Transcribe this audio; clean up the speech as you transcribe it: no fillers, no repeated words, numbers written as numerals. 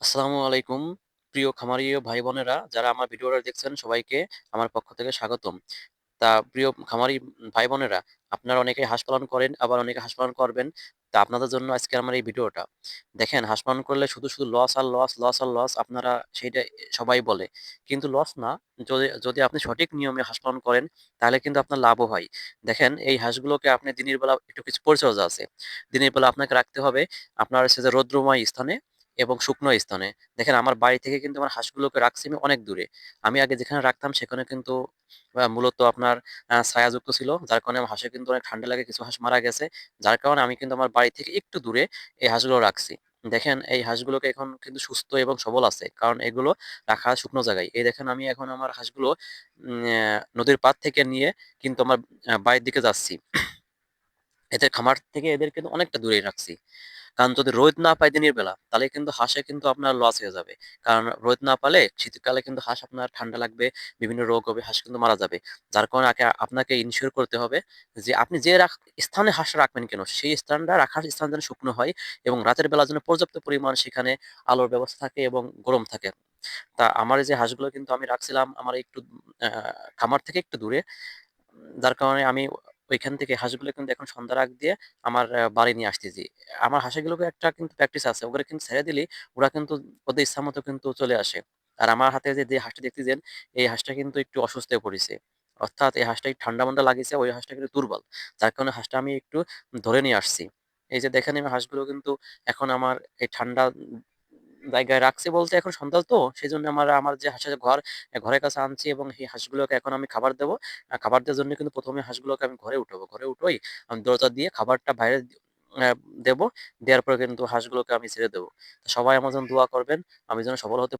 আসসালামু আলাইকুম। প্রিয় খামারি ও ভাই-বোনেরা যারা আমার ভিডিওটা দেখছেন সবাইকে আমার পক্ষ থেকে স্বাগতম। প্রিয় খামারি ভাই-বোনেরা, আপনারা অনেকেই হাঁস পালন করেন, আবার অনেকে হাঁস পালন করবেন। আপনাদের জন্য আজকে আমার এই ভিডিওটা। দেখেন, হাঁস পালন করলে শুধু লস আর লস, লস আর লস আপনারা সেইটা সবাই বলে। কিন্তু লস না, যদি যদি আপনি সঠিক নিয়মে হাঁস পালন করেন তাহলে কিন্তু আপনার লাভও হয়। দেখেন, এই হাঁসগুলোকে আপনি দিনের বেলা একটু কিছু পরিচর্যা আছে। দিনের বেলা আপনাকে রাখতে হবে আপনার হচ্ছে যে রৌদ্রময় স্থানে এবং শুকনো স্থানে। দেখেন, আমার বাড়ি থেকে কিন্তু আমার হাঁসগুলোকে রাখছি আমি অনেক দূরে। আমি আগে যেখানে রাখতাম সেখানে কিন্তু মূলত আপনার ছায়াযুক্ত ছিল। যার কারণে আমার হাঁসের কিন্তু অনেক ঠান্ডা লাগে। কিছু হাঁস মারা গেছে। যার কারণে আমি কিন্তু আমার বাড়ি থেকে একটু দূরে এই হাঁসগুলো রাখছি। দেখেন, এই হাঁসগুলোকে এখন কিন্তু সুস্থ এবং সবল আছে। কারণ এগুলো রাখা শুকনো জায়গায়। এই দেখেন, আমি এখন আমার হাঁসগুলো নদীর পাড় থেকে নিয়ে কিন্তু আমার বাড়ির দিকে যাচ্ছি। এদের খামার থেকে এদের কিন্তু অনেকটা দূরেই রাখছি। কারণ যদি রোদ না পায় দিনের বেলা তাহলে কিন্তু হাঁসে কিন্তু আপনার লস হয়ে যাবে। কারণ রোদ না পেলে শীতকালে কিন্তু হাঁস আপনার ঠান্ডা লাগবে, বিভিন্ন রোগ হবে, হাঁস কিন্তু মারা যাবে। যার কারণে আপনাকে ইনশিওর করতে হবে যে আপনি যে স্থানে হাঁস রাখবেন কেন সেই স্থানটা রাখার স্থান যেন শুকনো হয় এবং রাতের বেলা যেন পর্যাপ্ত পরিমাণ সেখানে আলোর ব্যবস্থা থাকে এবং গরম থাকে। আমার এই যে হাঁসগুলো কিন্তু আমি রাখছিলাম আমার একটু খামার থেকে একটু দূরে। যার কারণে আমি ওইখান থেকে হাঁসগুলো কিন্তু এখন সন্ধ্যার আগ দিয়ে আমার বাড়ি নিয়ে আসতেছি। আমার হাঁসগুলোকে একটা কিন্তু প্র্যাকটিস আছে। ওগুলো কিন্তু ছেড়ে দিলেই ওরা কিন্তু ওদের ইচ্ছামতো কিন্তু চলে আসে। আর আমার হাতে যে হাঁসটা দেখতেছেন, এই হাঁসটা কিন্তু একটু অসুস্থ হয়ে পড়েছে। অর্থাৎ এই হাঁসটা একটু ঠান্ডা-মান্ডা লাগিয়েছে, ওই হাঁসটা কিন্তু দুর্বল। যার কারণে হাঁসটা আমি একটু ধরে নিয়ে আসছি। এই যে দেখেন, এই হাঁসগুলো কিন্তু এখন আমার এই ঠান্ডা জায়গায় রাখছি বলতে এখন সন্ধ্যা তো সেজন্য আমার যে হাঁসের ঘর, ঘরের কাছে আনছি এবং এই হাঁসগুলোকে এখন আমি খাবার দেবো। খাবার দেওয়ার জন্য কিন্তু ১ম এ হাঁসগুলোকে আমি ঘরে উঠাবো। ঘরে উঠোই আমি দরজা দিয়ে খাবারটা বাইরে অ্যা দেবো। দেওয়ার পরে কিন্তু হাঁসগুলোকে আমি ছেড়ে দেবো। তো সবাই আমার জন্য দোয়া করবেন। আমি যেন সফল হতে